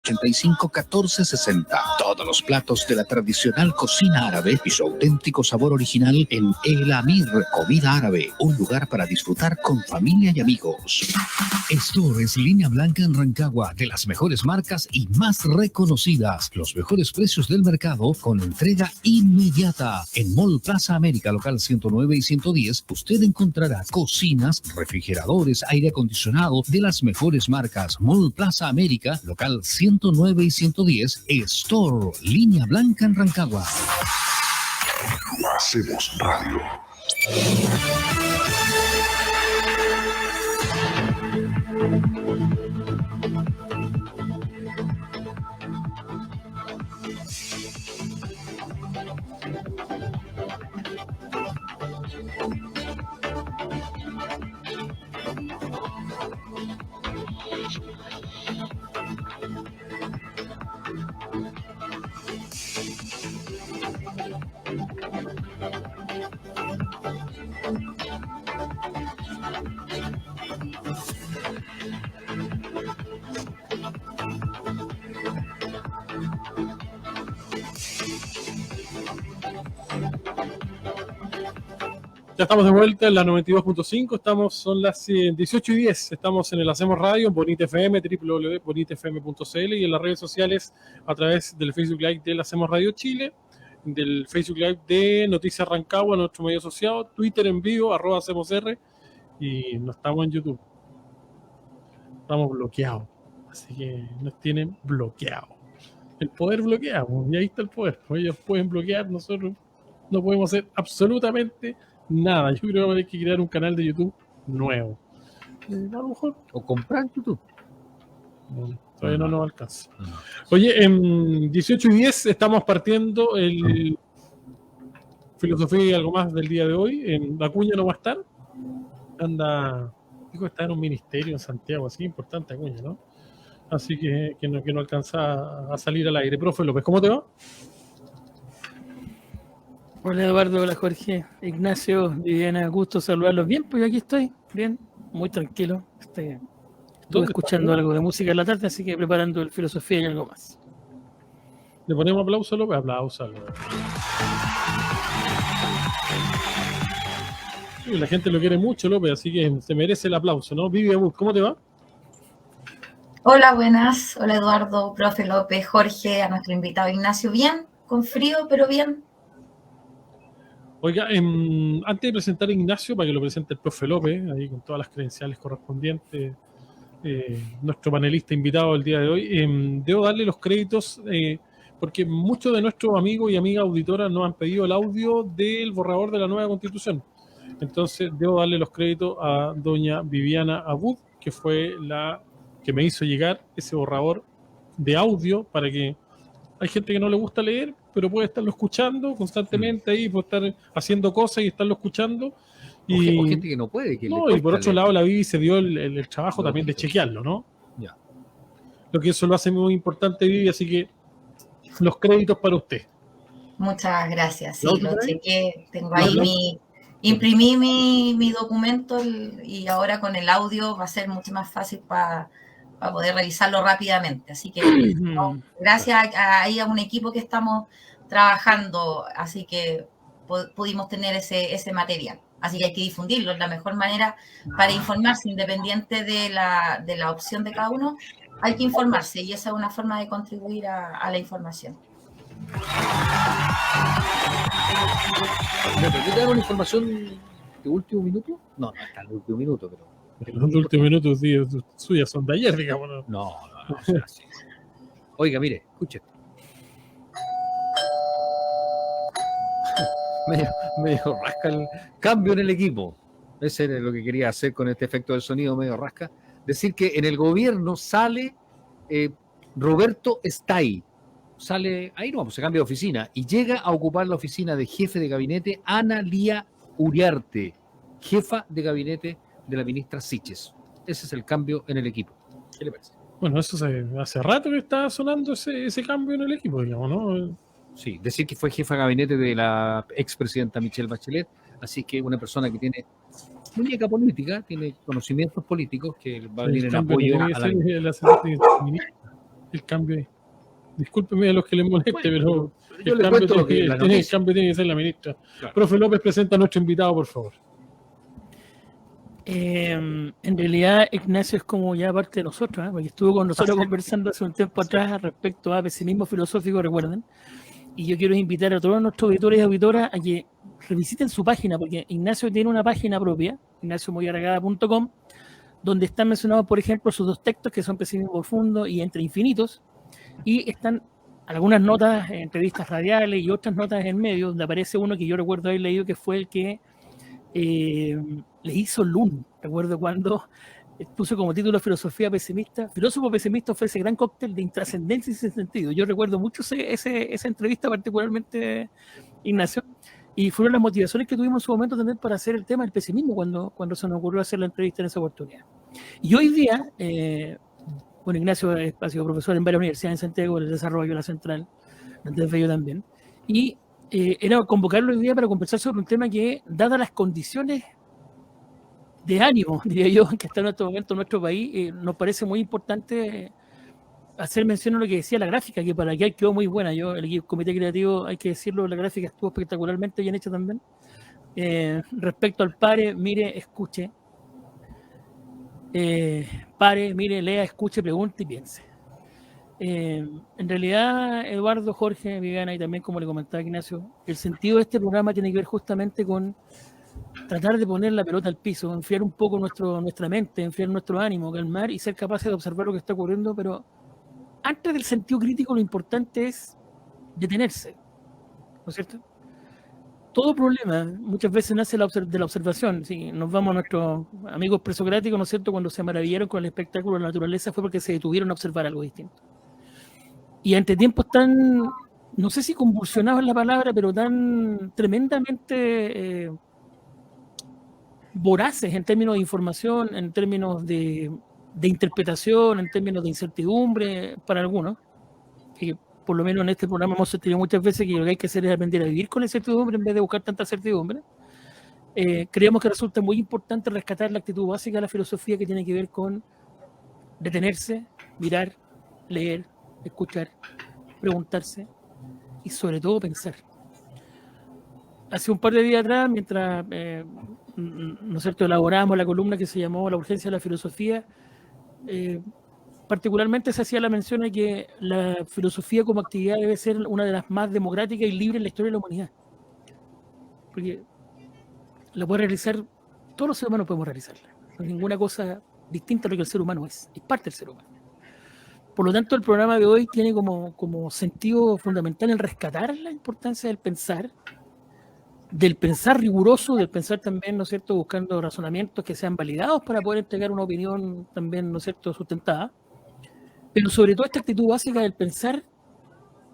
985-1460. Todos los platos de la tradicional cocina árabe y su auténtico sabor original en El Amir Comida Árabe, un lugar para disfrutar con familia y amigos. Store es línea blanca en Rancagua, de las mejores marcas y más reconocidas. Los mejores precios del mercado con entrega inmediata. En Mall Plaza América, local 109 y 110, usted encontrará cocinas, refrigeradores, aire acondicionado de las mejores marcas. Mall Plaza América, local 109 y 110, Store, línea blanca en Rancagua. Hacemos radio. Ya estamos de vuelta en la 92.5, son las 18:10, estamos en el Hacemos Radio, en Bonita FM, www.bonitafm.cl y en las redes sociales a través del Facebook Live del Hacemos Radio Chile, del Facebook Live de Noticias Rancagua, nuestro medio asociado, Twitter en vivo, @HacemosR, y no estamos en YouTube. Estamos bloqueados, así que nos tienen bloqueados. El poder bloqueado, y ahí está el poder. Ellos pueden bloquear, nosotros no podemos hacer absolutamente nada. Yo creo que vamos a tener que crear un canal de YouTube nuevo. A lo mejor. O comprar YouTube. Todavía no nos alcanza. Oye, en 18:10 estamos partiendo el Filosofía y algo más del día de hoy. En Acuña no va a estar. Dijo que está en un ministerio en Santiago, así importante Acuña, ¿no? Así que no alcanza a salir al aire. Profe López, ¿cómo te va? Hola Eduardo, hola Jorge, Ignacio, Viviana, gusto saludarlos. Bien, pues aquí estoy, bien, muy tranquilo. Estuve escuchando algo de música en la tarde, así que preparando el Filosofía y algo más. ¿Le ponemos aplauso a López? Aplauso a López. Sí, la gente lo quiere mucho, López, así que se merece el aplauso, ¿no? Vivi Abud, ¿cómo te va? Hola, buenas. Hola Eduardo, profe López, Jorge, a nuestro invitado Ignacio. Bien, con frío, pero bien. Oiga, antes de presentar a Ignacio, para que lo presente el profe López, ahí con todas las credenciales correspondientes, nuestro panelista invitado el día de hoy, debo darle los créditos, porque muchos de nuestros amigos y amigas auditoras nos han pedido el audio del borrador de la nueva Constitución. Entonces, debo darle los créditos a doña Viviana Abud, que fue la que me hizo llegar ese borrador de audio para que hay gente que no le gusta leer, pero puede estarlo escuchando constantemente ahí, puede estar haciendo cosas y estarlo escuchando. O gente que no puede. Y por otro lado, la Vivi se dio el trabajo también de chequearlo, ¿no? Ya. Lo que eso lo hace muy importante, Vivi, así que los créditos para usted. Muchas gracias. Sí, lo chequeé. Tengo ahí imprimí mi documento y ahora con el audio va a ser mucho más fácil para poder revisarlo rápidamente. Así que gracias a un equipo que estamos trabajando, así que pudimos tener ese material. Así que hay que difundirlo, es la mejor manera para informarse, independiente de la opción de cada uno, hay que informarse y esa es una forma de contribuir a la información. ¿Me permite dar una información de último minuto? No está en el último minuto, pero... Los últimos minutos sí, suyas son de ayer, digamos. No. Sí. Oiga, mire, escuche. medio rasca el cambio en el equipo. Ese era lo que quería hacer con este efecto del sonido medio rasca. Decir que en el gobierno sale Roberto Stay. Sale, ahí no, pues se cambia de oficina y llega a ocupar la oficina de jefe de gabinete Ana Lía Uriarte, jefa de gabinete de la ministra Siches. Ese es el cambio en el equipo. ¿Qué le parece? Bueno, eso hace rato que está sonando ese cambio en el equipo, digamos, ¿no? Sí, decir que fue jefa de gabinete de la expresidenta Michelle Bachelet, así que una persona que tiene muñeca política, tiene conocimientos políticos, que va a venir en apoyo a la... el cambio ahí. Discúlpeme a los que les moleste, pero yo les cuento lo que la el noticia. cambio tiene que ser la ministra. Claro. Profe López, presenta a nuestro invitado, por favor. En realidad, Ignacio es como ya parte de nosotros, porque estuvo con nosotros conversando hace un tiempo atrás respecto a pesimismo filosófico, recuerden. Y yo quiero invitar a todos nuestros auditores y auditoras a que revisiten su página, porque Ignacio tiene una página propia, ignaciomoyaragada.com, donde están mencionados, por ejemplo, sus dos textos, que son Pesimismo Profundo y Entre Infinitos, y están algunas notas, entrevistas radiales y otras notas en medio, donde aparece uno que yo recuerdo haber leído, que fue el que le hizo Lund. Recuerdo cuando puso como título Filosofía Pesimista. Filósofo pesimista ofrece gran cóctel de intrascendencia y sin sentido. Yo recuerdo mucho esa entrevista, particularmente, Ignacio, y fueron las motivaciones que tuvimos en su momento también para hacer el tema del pesimismo cuando se nos ocurrió hacer la entrevista en esa oportunidad. Y hoy día, bueno, Ignacio ha sido profesor en varias universidades en Santiago, el desarrollo, la central, antes de yo también, y era convocarlo hoy día para conversar sobre un tema que, dadas las condiciones de ánimo, diría yo, que está en este momento en nuestro país, nos parece muy importante hacer mención a lo que decía la gráfica, que para aquí quedó muy buena. Yo, el comité creativo, hay que decirlo, la gráfica estuvo espectacularmente bien hecha también. Respecto al pare, mire, escuche. Pare, mire, lea, escuche, pregunte y piense. En realidad, Eduardo, Jorge, Viviana y también, como le comentaba Ignacio, el sentido de este programa tiene que ver justamente con tratar de poner la pelota al piso, enfriar un poco nuestra mente, enfriar nuestro ánimo, calmar y ser capaces de observar lo que está ocurriendo, pero antes del sentido crítico lo importante es detenerse, ¿no es cierto? Todo problema muchas veces nace de la observación. Si nos vamos a nuestros amigos presocráticos, ¿no es cierto?, cuando se maravillaron con el espectáculo de la naturaleza fue porque se detuvieron a observar algo distinto. Y ante tiempos tan, no sé si convulsionados es la palabra, pero tan tremendamente voraces en términos de información, en términos de interpretación, en términos de incertidumbre para algunos, que por lo menos en este programa hemos sostenido muchas veces que lo que hay que hacer es aprender a vivir con la incertidumbre en vez de buscar tanta certidumbre. Creemos que resulta muy importante rescatar la actitud básica de la filosofía, que tiene que ver con detenerse, mirar, leer, escuchar, preguntarse y sobre todo pensar. Hace un par de días atrás, mientras ¿no es cierto?, elaborábamos la columna que se llamó La urgencia de la filosofía, particularmente se hacía la mención de que la filosofía como actividad debe ser una de las más democráticas y libres en la historia de la humanidad, porque la puede realizar, todos los seres humanos podemos realizarla, no es ninguna cosa distinta a lo que el ser humano es parte del ser humano. Por lo tanto, el programa de hoy tiene como sentido fundamental el rescatar la importancia del pensar riguroso, del pensar también, ¿no es cierto?, buscando razonamientos que sean validados para poder entregar una opinión también, ¿no es cierto?, sustentada, pero sobre todo esta actitud básica del pensar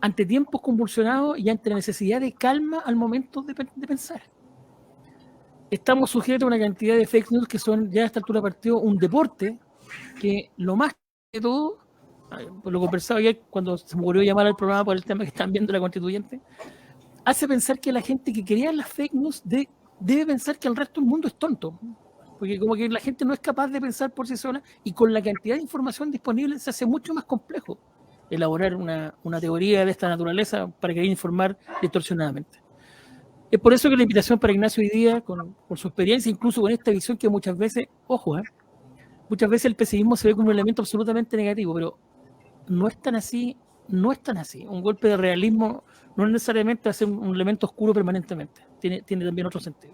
ante tiempos convulsionados y ante la necesidad de calma al momento de pensar. Estamos sujetos a una cantidad de fake news que son ya a esta altura partido un deporte que lo más de todo, lo conversaba ayer cuando se me ocurrió llamar al programa por el tema que están viendo la constituyente, hace pensar que la gente que crea las fake news debe pensar que el resto del mundo es tonto, porque como que la gente no es capaz de pensar por sí sola, y con la cantidad de información disponible se hace mucho más complejo elaborar una teoría de esta naturaleza para querer informar distorsionadamente. Es por eso que la invitación para Ignacio hoy día, por su experiencia, incluso con esta visión que muchas veces, ojo, muchas veces el pesimismo se ve como un elemento absolutamente negativo, pero no es tan así. Un golpe de realismo no necesariamente hace un elemento oscuro permanentemente, tiene también otro sentido.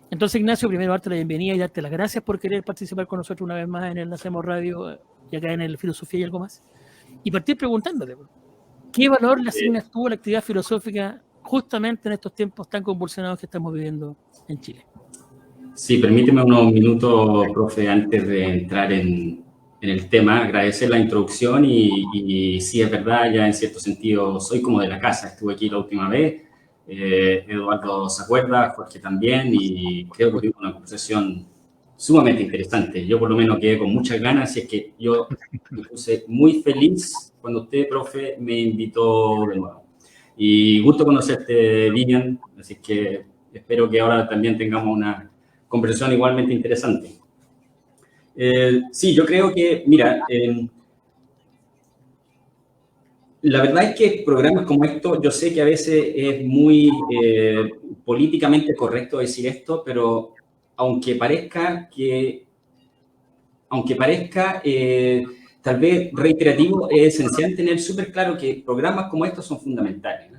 Entonces, Ignacio, primero darte la bienvenida y darte las gracias por querer participar con nosotros una vez más en el Hacemos Radio y acá en el Filosofía y algo más, y partir preguntándote, ¿qué valor le asignas tú a la actividad filosófica justamente en estos tiempos tan convulsionados que estamos viviendo en Chile? Sí, permíteme unos minutos, profe, antes de entrar en el tema, agradecer la introducción y sí, es verdad, ya en cierto sentido soy como de la casa, estuve aquí la última vez, Eduardo se acuerda, Jorge también, y creo que tuvimos una conversación sumamente interesante. Yo por lo menos quedé con muchas ganas, y es que yo me puse muy feliz cuando usted, profe, me invitó de nuevo. Y gusto conocerte, Vivian, así que espero que ahora también tengamos una conversación igualmente interesante. Sí, yo creo que, mira, La verdad es que programas como estos, yo sé que a veces es muy políticamente correcto decir esto, pero aunque parezca tal vez reiterativo, es esencial tener súper claro que programas como estos son fundamentales, ¿no?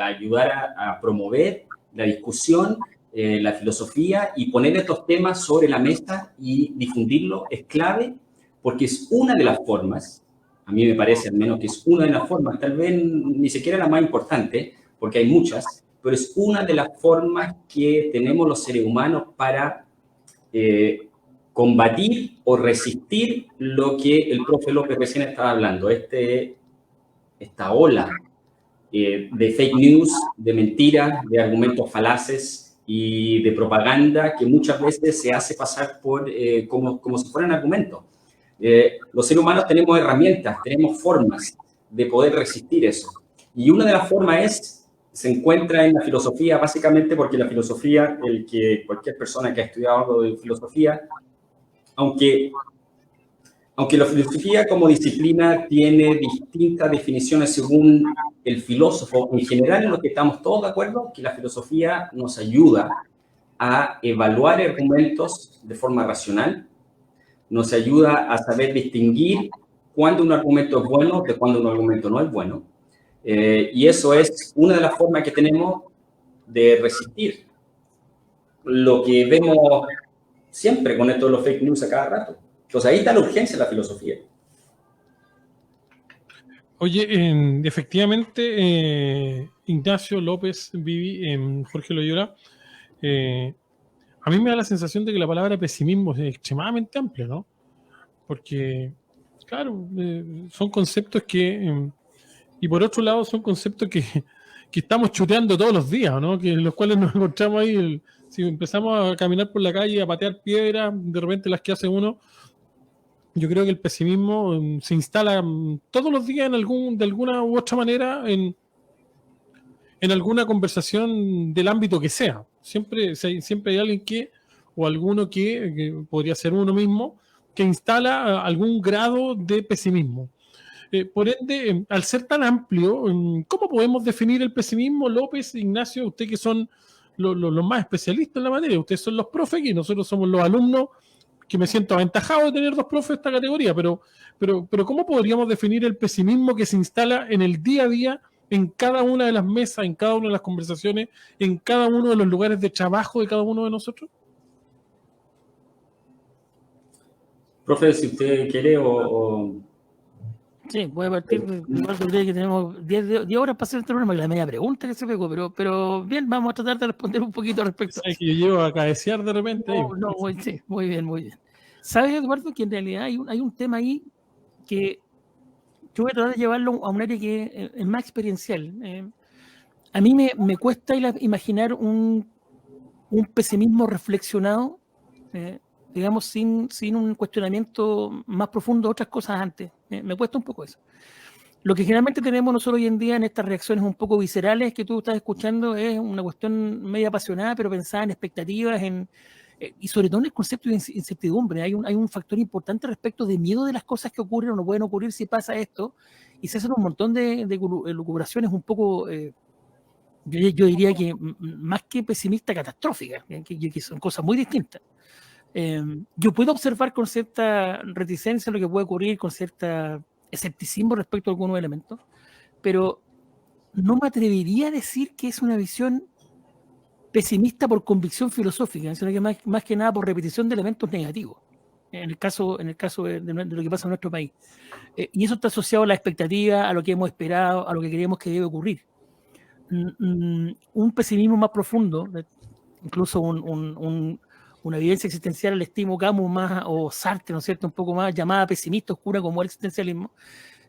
Ayudar a promover la discusión, la filosofía y poner estos temas sobre la mesa y difundirlo es clave, porque es una de las formas, a mí me parece al menos que es una de las formas, tal vez ni siquiera la más importante, porque hay muchas, pero es una de las formas que tenemos los seres humanos para combatir o resistir lo que el profe López recién estaba hablando, esta ola de fake news, de mentiras, de argumentos falaces y de propaganda que muchas veces se hace pasar por como si fueran argumentos. Los seres humanos tenemos herramientas, tenemos formas de poder resistir eso. Y una de las formas se encuentra en la filosofía, básicamente porque la filosofía, cualquier persona que ha estudiado algo de filosofía, aunque la filosofía como disciplina tiene distintas definiciones según el filósofo, en general en lo que estamos todos de acuerdo, que la filosofía nos ayuda a evaluar argumentos de forma racional, nos ayuda a saber distinguir cuándo un argumento es bueno de cuándo un argumento no es bueno. Y eso es una de las formas que tenemos de resistir lo que vemos siempre con esto de los fake news a cada rato. Entonces ahí está la urgencia de la filosofía. Oye, efectivamente, Ignacio López, Vivi, Jorge Loyola, a mí me da la sensación de que la palabra pesimismo es extremadamente amplia, ¿no? Porque, claro, son conceptos que, y por otro lado, son conceptos que estamos chuteando todos los días, ¿no? Que los cuales nos encontramos ahí, si empezamos a caminar por la calle, a patear piedras, de repente las que hace uno, yo creo que el pesimismo se instala todos los días de alguna u otra manera en alguna conversación del ámbito que sea. Siempre hay alguien o alguno que podría ser uno mismo, que instala algún grado de pesimismo. Por ende, al ser tan amplio, ¿cómo podemos definir el pesimismo, López, Ignacio? Usted que son los más especialistas en la materia, ustedes son los profes y nosotros somos los alumnos, que me siento aventajado de tener dos profes de esta categoría, pero ¿cómo podríamos definir el pesimismo que se instala en el día a día, en cada una de las mesas, en cada una de las conversaciones, en cada uno de los lugares de trabajo de cada uno de nosotros? Profe, si usted quiere Sí, voy a partir de que tenemos 10 horas para hacer el programa, la media pregunta que se pegó, pero bien, vamos a tratar de responder un poquito al respecto. Es que yo llevo a cabecear de repente. Sí, muy bien. ¿Sabes, Eduardo, que en realidad hay un tema ahí que yo voy a tratar de llevarlo a un área que es más experiencial? A mí me cuesta imaginar un pesimismo reflexionado, digamos, sin un cuestionamiento más profundo de otras cosas antes. Me cuesta un poco eso. Lo que generalmente tenemos nosotros hoy en día en estas reacciones un poco viscerales que tú estás escuchando es una cuestión media apasionada, pero pensada en expectativas, y sobre todo en el concepto de incertidumbre. Hay un factor importante respecto de miedo de las cosas que ocurren o no pueden ocurrir si pasa esto, y se hacen un montón de lucubraciones un poco, yo diría que más que pesimista, catastróficas, que son cosas muy distintas. Yo puedo observar con cierta reticencia lo que puede ocurrir, con cierta escepticismo respecto a algunos elementos, pero no me atrevería a decir que es una visión pesimista por convicción filosófica, sino que más que nada por repetición de elementos negativos, en el caso de lo que pasa en nuestro país. Y eso está asociado a la expectativa, a lo que hemos esperado, a lo que creemos que debe ocurrir. Un pesimismo más profundo, incluso una evidencia existencial al estilo Camus más, o Sartre, ¿no es cierto?, un poco más llamada pesimista oscura como el existencialismo,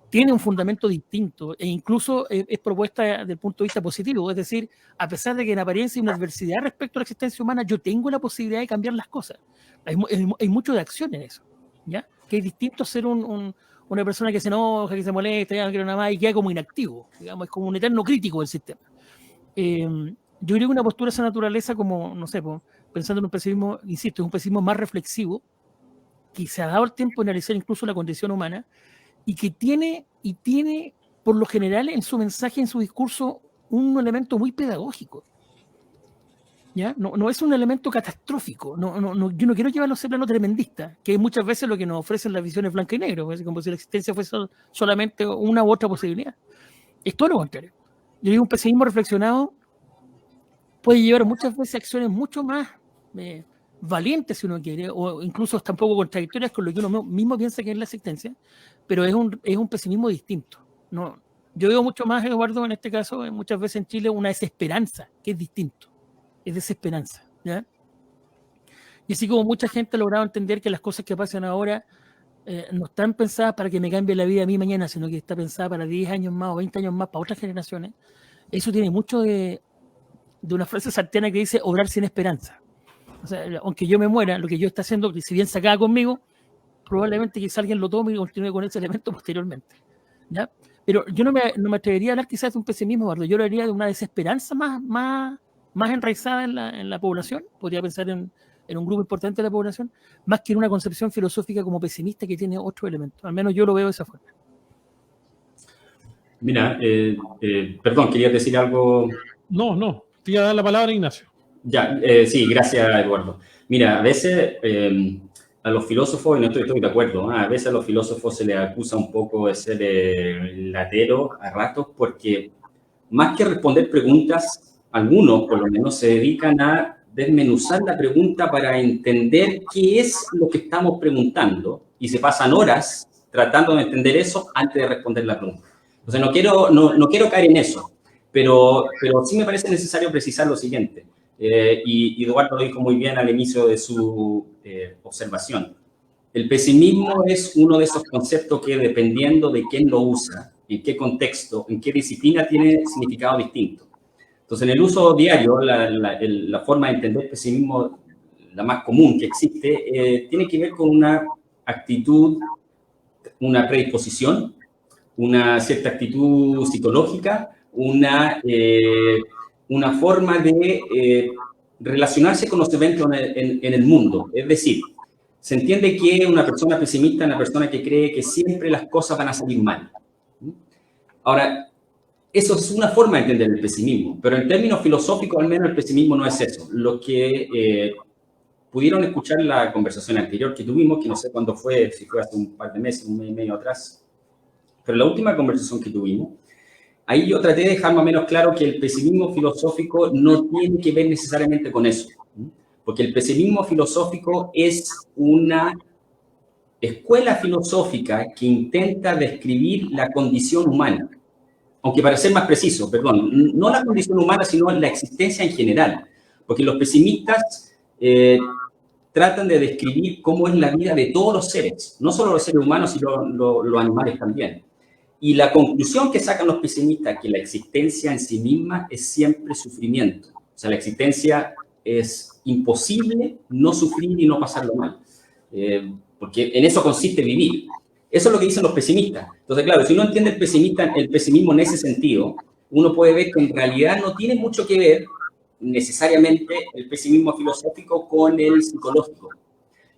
tiene un fundamento distinto e incluso es propuesta desde el punto de vista positivo, es decir, a pesar de que en apariencia hay una adversidad respecto a la existencia humana, yo tengo la posibilidad de cambiar las cosas. Hay mucho de acción en eso, ¿ya? Que es distinto ser una persona que se enoja, que se molesta, ya no quiere nada más y queda como inactivo, digamos, es como un eterno crítico del sistema. Yo creo que una postura de esa naturaleza, como, no sé, pensando en un pesimismo, insisto, es un pesimismo más reflexivo, que se ha dado el tiempo de analizar incluso la condición humana, y que tiene por lo general, en su mensaje, en su discurso, un elemento muy pedagógico. ¿Ya? No es un elemento catastrófico. Yo no quiero llevarlo a ese plano tremendista, que es muchas veces lo que nos ofrecen las visiones blanco y negro, pues, como si la existencia fuese solamente una u otra posibilidad. Es todo lo contrario. Yo digo, un pesimismo reflexionado puede llevar muchas veces a acciones mucho más valientes, si uno quiere, o incluso tampoco contradictorias con lo que uno mismo piensa que es la existencia, pero es un pesimismo distinto. Yo veo mucho más, Eduardo, en este caso, muchas veces en Chile, una desesperanza, que es distinto. Es desesperanza, ¿ya? Y así como mucha gente ha logrado entender que las cosas que pasan ahora no están pensadas para que me cambie la vida a mí mañana, sino que está pensada para 10 años más o 20 años más, para otras generaciones, eso tiene mucho de una frase sartiana que dice obrar sin esperanza. O sea, aunque yo me muera, lo que yo está haciendo, que si bien se acaba conmigo, probablemente quizá alguien lo tome y continúe con ese elemento posteriormente, ¿ya? Pero yo no me atrevería a hablar quizás de un pesimismo, Eduardo. Yo hablaría de una desesperanza más enraizada en la población. Podría pensar en un grupo importante de la población, más que en una concepción filosófica como pesimista que tiene otro elemento. Al menos yo lo veo de esa forma. Mira, perdón, ¿querías decir algo? No, te iba a dar la palabra a Ignacio. Ya, sí, gracias, Eduardo. Mira, a veces a los filósofos, y no estoy de acuerdo, a veces a los filósofos se les acusa un poco de ser latero a ratos, porque más que responder preguntas, algunos por lo menos se dedican a desmenuzar la pregunta para entender qué es lo que estamos preguntando, y se pasan horas tratando de entender eso antes de responder la pregunta. Entonces, no quiero caer en eso, pero sí me parece necesario precisar lo siguiente. Y Eduardo lo dijo muy bien al inicio de su observación. El pesimismo es uno de esos conceptos que, dependiendo de quién lo usa, en qué contexto, en qué disciplina, tiene significado distinto. Entonces, en el uso diario, la forma de entender pesimismo, la más común que existe, tiene que ver con una actitud, una predisposición, una cierta actitud psicológica, una forma de relacionarse con los eventos en el mundo. Es decir, se entiende que una persona pesimista es una persona que cree que siempre las cosas van a salir mal. Ahora, eso es una forma de entender el pesimismo, pero en términos filosóficos, al menos el pesimismo no es eso. Lo que pudieron escuchar en la conversación anterior que tuvimos, que no sé cuándo fue, si fue hace un par de meses, un mes y medio atrás, pero la última conversación que tuvimos, ahí yo traté de dejar más o menos claro que el pesimismo filosófico no tiene que ver necesariamente con eso, porque el pesimismo filosófico es una escuela filosófica que intenta describir la condición humana, aunque para ser más preciso, perdón, no la condición humana, sino la existencia en general, porque los pesimistas tratan de describir cómo es la vida de todos los seres, no solo los seres humanos, sino los animales también. Y la conclusión que sacan los pesimistas es que la existencia en sí misma es siempre sufrimiento. O sea, la existencia es imposible no sufrir y no pasarlo mal. Porque en eso consiste vivir. Eso es lo que dicen los pesimistas. Entonces, claro, si uno entiende el pesimismo en ese sentido, uno puede ver que en realidad no tiene mucho que ver necesariamente el pesimismo filosófico con el psicológico.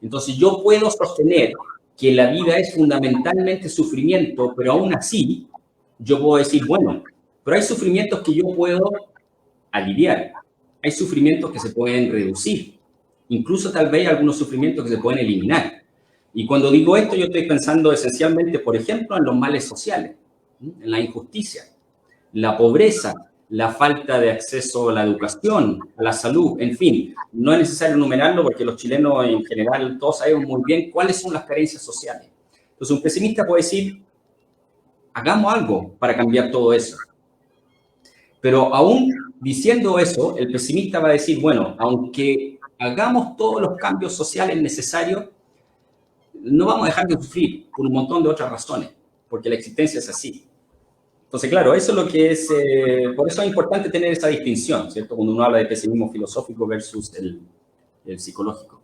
Entonces, yo puedo sostener que la vida es fundamentalmente sufrimiento, pero aún así, yo puedo decir, bueno, pero hay sufrimientos que yo puedo aliviar, hay sufrimientos que se pueden reducir, incluso tal vez algunos sufrimientos que se pueden eliminar. Y cuando digo esto, yo estoy pensando esencialmente, por ejemplo, en los males sociales, en la injusticia, la pobreza, la falta de acceso a la educación, a la salud, en fin. No es necesario enumerarlo porque los chilenos en general todos sabemos muy bien cuáles son las carencias sociales. Entonces un pesimista puede decir, hagamos algo para cambiar todo eso. Pero aún diciendo eso, el pesimista va a decir, bueno, aunque hagamos todos los cambios sociales necesarios, no vamos a dejar de sufrir por un montón de otras razones, porque la existencia es así. Entonces, claro, eso es lo que es, por eso es importante tener esa distinción, ¿cierto? Cuando uno habla de pesimismo filosófico versus el psicológico.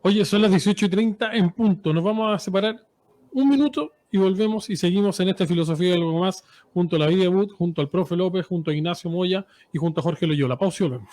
Oye, son las 18:30 en punto. Nos vamos a separar un minuto y volvemos y seguimos en esta filosofía y algo más, junto a la Vida Wood, junto al profe López, junto a Ignacio Moya y junto a Jorge Loyola. Pausa y volvemos.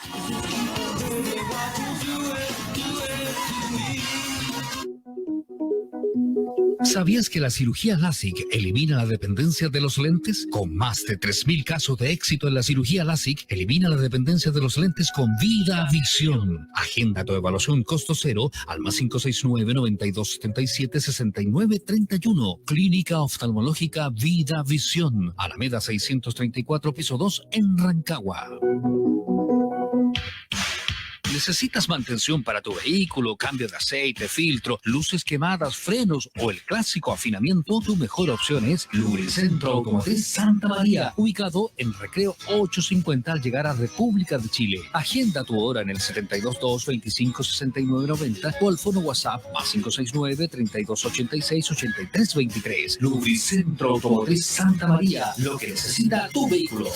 ¿Sabías que la cirugía LASIK elimina la dependencia de los lentes? Con más de 3.000 casos de éxito en la cirugía LASIK, elimina la dependencia de los lentes con Vida Visión. Agenda tu evaluación costo cero al más 569-9277-6931. Clínica Oftalmológica Vida Visión. Alameda 634, piso 2, en Rancagua. ¿Necesitas mantención para tu vehículo, cambio de aceite, filtro, luces quemadas, frenos o el clásico afinamiento? Tu mejor opción es Lubricentro Automotriz Santa María, ubicado en Recreo 850 al llegar a República de Chile. Agenda tu hora en el 722-25-6990 o al fono WhatsApp más 569-3286-8323. Lubricentro Automotriz Santa María, lo que necesita tu vehículo.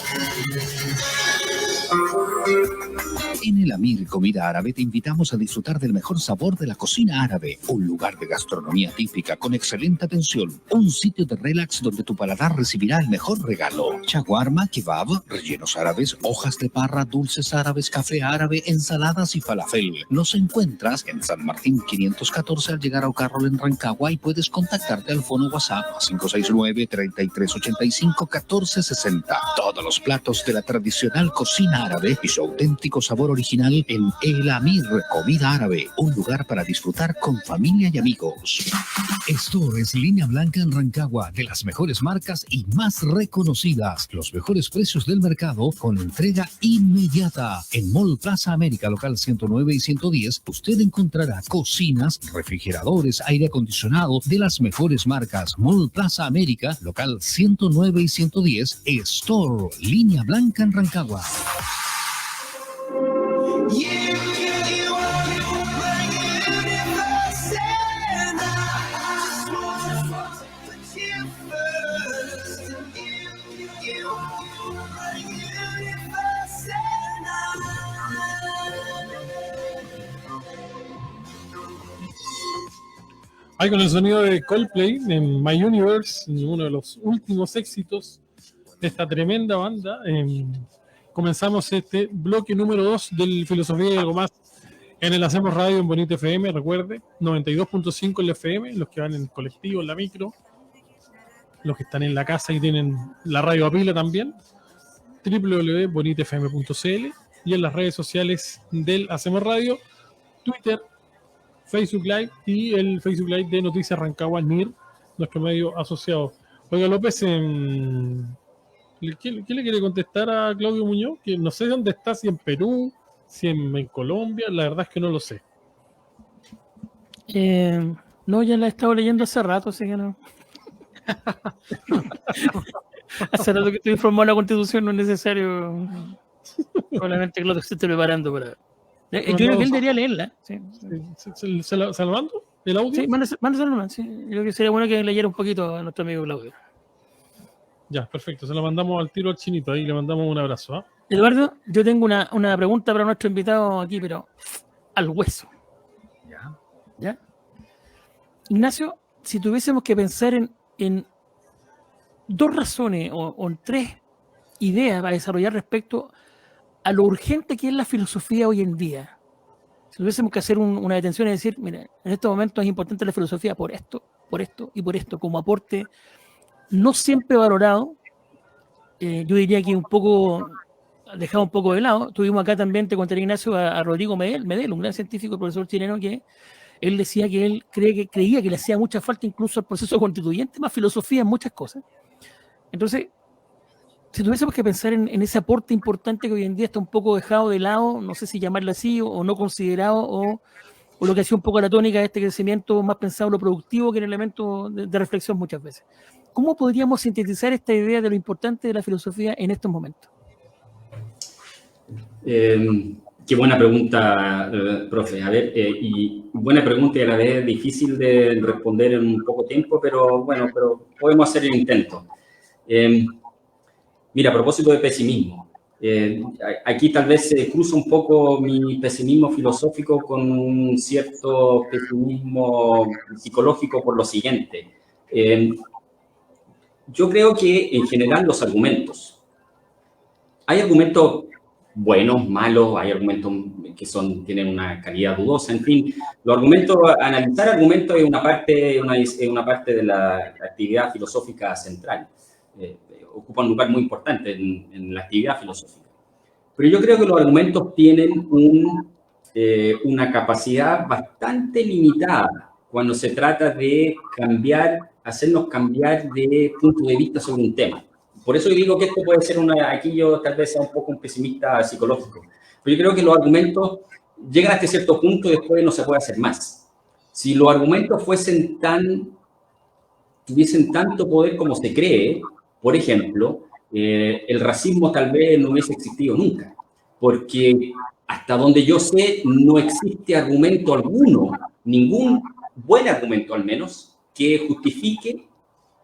En el Amir Comida Árabe te invitamos a disfrutar del mejor sabor de la cocina árabe, un lugar de gastronomía típica con excelente atención, un sitio de relax donde tu paladar recibirá el mejor regalo. Shawarma, kebab, rellenos árabes, hojas de parra, dulces árabes, café árabe, ensaladas y falafel. Nos encuentras en San Martín 514 al llegar a Ocarrol en Rancagua y puedes contactarte al fono WhatsApp 569-3385-1460. Todos los platos de la tradicional cocina árabe y su auténtico sabor original en El Amir Comida Árabe, un lugar para disfrutar con familia y amigos. Store es línea blanca en Rancagua, de las mejores marcas y más reconocidas. Los mejores precios del mercado con entrega inmediata. En Mall Plaza América, local 109 y 110, usted encontrará cocinas, refrigeradores, aire acondicionado de las mejores marcas. Mall Plaza América, local 109 y 110, Store, línea blanca en Rancagua. Ahí con el sonido de Coldplay en My Universe, uno de los últimos éxitos de esta tremenda banda. Comenzamos este bloque número 2 del Filosofía y Algo Más en el Hacemos Radio en Bonita FM. Recuerde, 92.5 en la FM, los que van en el colectivo, en la micro, los que están en la casa y tienen la radio a pila también, www.bonitefm.cl, y en las redes sociales del Hacemos Radio, Twitter, Facebook Live y el Facebook Live de Noticias Rancagua NIR, nuestro medio asociado. Oiga, López, ¿qué le quiere contestar a Claudio Muñoz? Que no sé dónde está, si en Perú, si en Colombia, la verdad es que no lo sé. No, ya la he estado leyendo hace rato, así que no. Hace rato que estoy informado de la Constitución, no es necesario. Probablemente Claudio se esté preparando para... Yo creo que él debería leerla. Sí. ¿Se la mando? ¿El audio? Sí, mándaselo nomás. Sí. Yo creo que sería bueno que leyera un poquito a nuestro amigo Claudio. Ya, perfecto. Se la mandamos al tiro al chinito. Ahí le mandamos un abrazo. ¿Eh? Eduardo, yo tengo una pregunta para nuestro invitado aquí, pero al hueso. ¿Ya? Ignacio, si tuviésemos que pensar en dos razones o en tres ideas para desarrollar respecto a lo urgente que es la filosofía hoy en día, si tuviésemos que hacer una detención y decir, mira, en estos momentos es importante la filosofía por esto y por esto, como aporte no siempre valorado, yo diría que un poco dejado un poco de lado. Tuvimos acá también, te contaré, Ignacio, a Rodrigo Medel, un gran científico, profesor chileno, que él decía que él creía que le hacía mucha falta incluso al proceso constituyente, más filosofía en muchas cosas. Entonces, si tuviésemos que pensar en ese aporte importante que hoy en día está un poco dejado de lado, no sé si llamarlo así, o no considerado, o lo que ha sido un poco la tónica de este crecimiento más pensado en lo productivo que en el elemento de reflexión muchas veces. ¿Cómo podríamos sintetizar esta idea de lo importante de la filosofía en estos momentos? Qué buena pregunta, profe. A ver, y buena pregunta y a la vez difícil de responder en un poco tiempo, pero bueno, podemos hacer el intento. Mira, a propósito de pesimismo, aquí tal vez se cruza un poco mi pesimismo filosófico con un cierto pesimismo psicológico por lo siguiente. Yo creo que en general los argumentos, hay argumentos buenos, malos, hay argumentos que tienen una calidad dudosa, en fin. Los argumentos, analizar argumentos es una parte de la actividad filosófica central. Ocupa un lugar muy importante en la actividad filosófica. Pero yo creo que los argumentos tienen una capacidad bastante limitada cuando se trata de hacernos cambiar de punto de vista sobre un tema. Por eso yo digo que esto puede ser aquí yo tal vez sea un poco un pesimista psicológico, pero yo creo que los argumentos llegan hasta cierto punto y después no se puede hacer más. Si los argumentos tuviesen tanto poder como se cree, por ejemplo, el racismo tal vez no hubiese existido nunca, porque hasta donde yo sé no existe argumento alguno, ningún buen argumento al menos, que justifique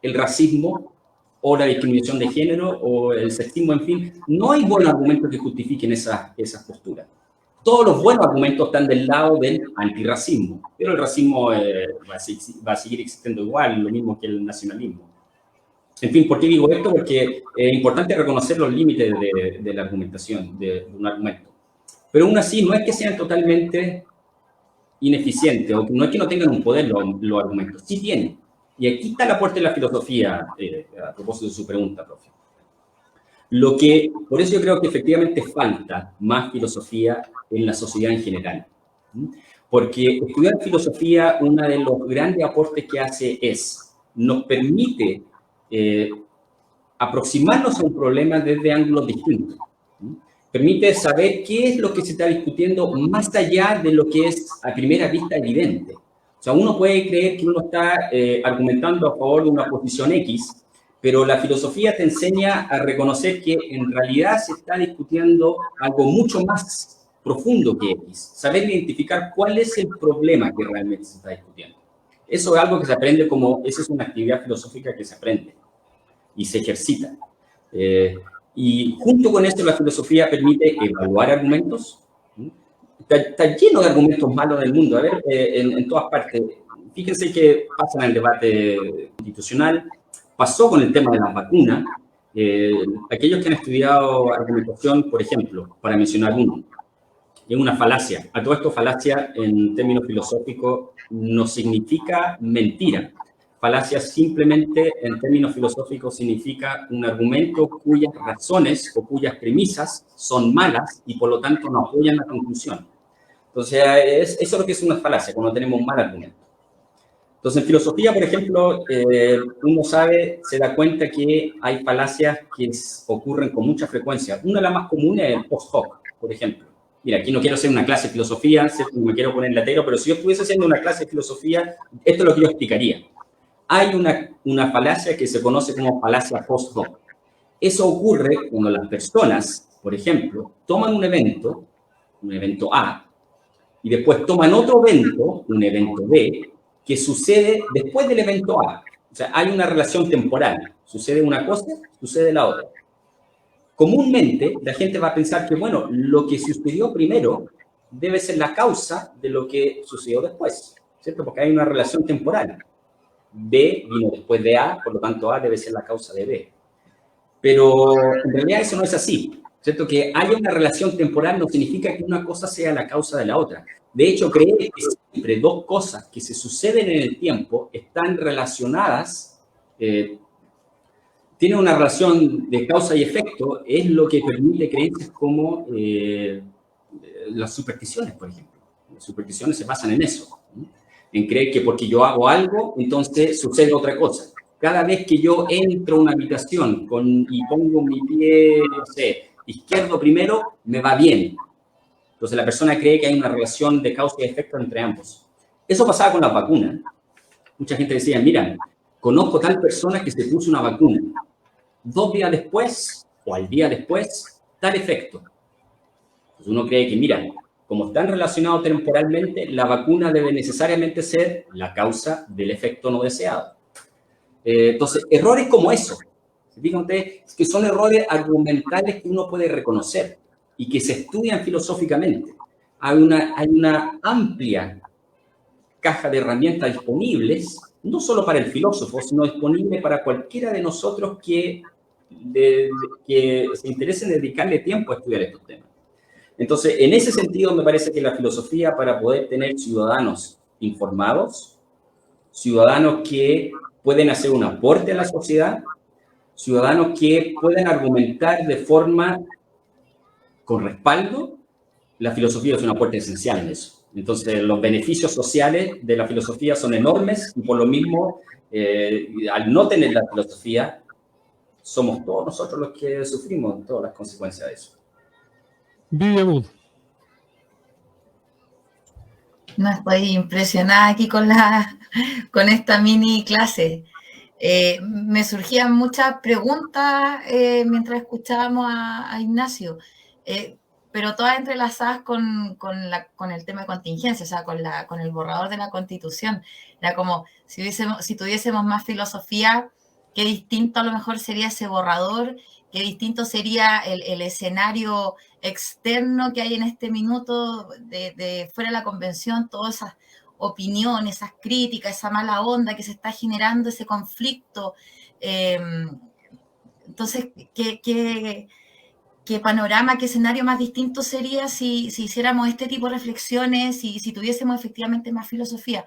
el racismo o la discriminación de género o el sexismo, en fin. No hay buenos argumentos que justifiquen esas posturas. Todos los buenos argumentos están del lado del antirracismo, pero el racismo va a seguir existiendo igual, lo mismo que el nacionalismo. En fin, ¿por qué digo esto? Porque es importante reconocer los límites de la argumentación, de un argumento. Pero aún así, no es que sean totalmente ineficientes, o no es que no tengan un poder los argumentos, sí tienen. Y aquí está la puerta de la filosofía, a propósito de su pregunta, profe. Por eso yo creo que efectivamente falta más filosofía en la sociedad en general. Porque estudiar filosofía, uno de los grandes aportes que hace nos permite aproximarnos a un problema desde ángulos distintos. Permite saber qué es lo que se está discutiendo más allá de lo que es a primera vista evidente. O sea, uno puede creer que uno está argumentando a favor de una posición X, pero la filosofía te enseña a reconocer que en realidad se está discutiendo algo mucho más profundo que X. Saber identificar cuál es el problema que realmente se está discutiendo. Eso es algo que se aprende esa es una actividad filosófica que se aprende y se ejercita. Y junto con esto la filosofía permite evaluar argumentos. Está lleno de argumentos malos en el mundo, en todas partes. Fíjense que pasa en el debate institucional, pasó con el tema de las vacunas. Aquellos que han estudiado argumentación, por ejemplo, para mencionar uno, es una falacia. A todo esto, falacia en términos filosóficos no significa mentira. Falacia simplemente en términos filosóficos significa un argumento cuyas razones o cuyas premisas son malas y por lo tanto no apoyan la conclusión. Entonces, eso es lo que es una falacia, cuando tenemos un mal argumento. Entonces, en filosofía, por ejemplo, uno se da cuenta que hay falacias que ocurren con mucha frecuencia. Una de las más comunes es el post hoc, por ejemplo. Mira, aquí no quiero hacer una clase de filosofía, no me quiero poner latero, pero si yo estuviese haciendo una clase de filosofía, esto es lo que yo explicaría. Hay una falacia que se conoce como falacia post hoc. Eso ocurre cuando las personas, por ejemplo, toman un evento A, y después toman otro evento, un evento B, que sucede después del evento A. O sea, hay una relación temporal. Sucede una cosa, sucede la otra. Comúnmente, la gente va a pensar que, bueno, lo que sucedió primero debe ser la causa de lo que sucedió después, ¿cierto? Porque hay una relación temporal. B vino después de A, por lo tanto A debe ser la causa de B. Pero en realidad eso no es así, ¿cierto? Que haya una relación temporal no significa que una cosa sea la causa de la otra. De hecho, creer que siempre dos cosas que se suceden en el tiempo están relacionadas, tienen una relación de causa y efecto, es lo que permite creencias como las supersticiones, por ejemplo. Las supersticiones se basan en eso, ¿no? En creer que porque yo hago algo, entonces sucede otra cosa. Cada vez que yo entro a una habitación y pongo mi pie, no sé, izquierdo primero, me va bien. Entonces la persona cree que hay una relación de causa y efecto entre ambos. Eso pasaba con las vacunas. Mucha gente decía, mira, conozco tal persona que se puso una vacuna. 2 días después, o al día después, tal efecto. Entonces uno cree que, mira, como están relacionados temporalmente, la vacuna debe necesariamente ser la causa del efecto no deseado. Entonces, errores como eso, fijan ustedes, que son errores argumentales que uno puede reconocer y que se estudian filosóficamente. Hay una amplia caja de herramientas disponibles, no solo para el filósofo, sino disponible para cualquiera de nosotros que se interese en dedicarle tiempo a estudiar estos temas. Entonces, en ese sentido, me parece que la filosofía, para poder tener ciudadanos informados, ciudadanos que pueden hacer un aporte a la sociedad, ciudadanos que pueden argumentar de forma con respaldo, la filosofía es un aporte esencial en eso. Entonces, los beneficios sociales de la filosofía son enormes y por lo mismo, al no tener la filosofía, somos todos nosotros los que sufrimos todas las consecuencias de eso. Vivian Wood. No, estoy impresionada aquí con esta mini clase. Me surgían muchas preguntas mientras escuchábamos a Ignacio, pero todas entrelazadas con el tema de contingencia, o sea, con el borrador de la Constitución. Era como, si tuviésemos más filosofía, qué distinto a lo mejor sería ese borrador, qué distinto sería el escenario externo que hay en este minuto de fuera de la convención, todas esas opiniones, esas críticas, esa mala onda que se está generando, ese conflicto. Entonces, ¿qué panorama, qué escenario más distinto sería si hiciéramos este tipo de reflexiones y si tuviésemos efectivamente más filosofía?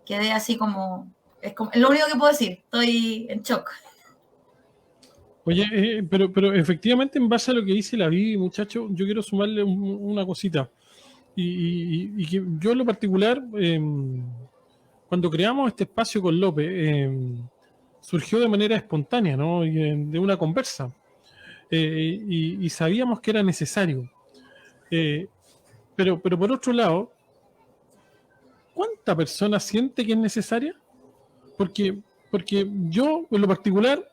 Quedé así como es lo único que puedo decir, estoy en shock. Oye, pero efectivamente, en base a lo que dice la Vivi, muchacho, yo quiero sumarle una cosita. Y que yo en lo particular, cuando creamos este espacio con López, surgió de manera espontánea, ¿no? De una conversa. Y sabíamos que era necesario. Pero por otro lado, ¿cuánta persona siente que es necesaria? Porque yo, en lo particular,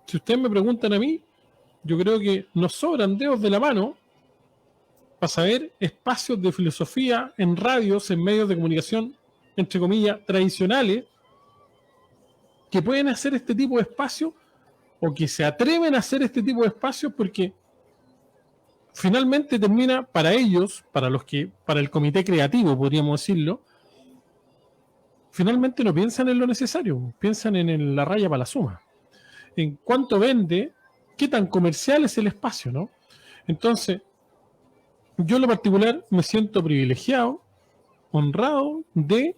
si ustedes me preguntan a mí, yo creo que nos sobran dedos de la mano para saber espacios de filosofía en radios, en medios de comunicación, entre comillas, tradicionales, que pueden hacer este tipo de espacios o que se atreven a hacer este tipo de espacios, porque finalmente termina para ellos, para el comité creativo, podríamos decirlo, finalmente no piensan en lo necesario, piensan en la raya para la suma, en cuánto vende, qué tan comercial es el espacio, ¿no? Entonces, yo en lo particular me siento privilegiado, honrado de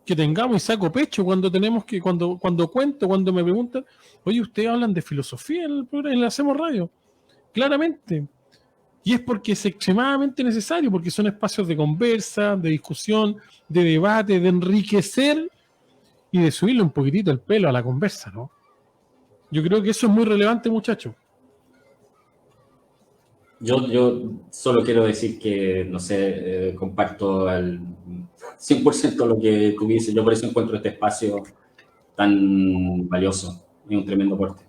que tengamos y saco pecho cuando cuando me preguntan, oye, ustedes hablan de filosofía en el Hacemos Radio. Claramente. Y es porque es extremadamente necesario, porque son espacios de conversa, de discusión, de debate, de enriquecer y de subirle un poquitito el pelo a la conversa, ¿no? Yo creo que eso es muy relevante, muchachos. Yo solo quiero decir que, no sé, comparto al 100% lo que tú dices. Yo por eso encuentro este espacio tan valioso. Es un tremendo aporte.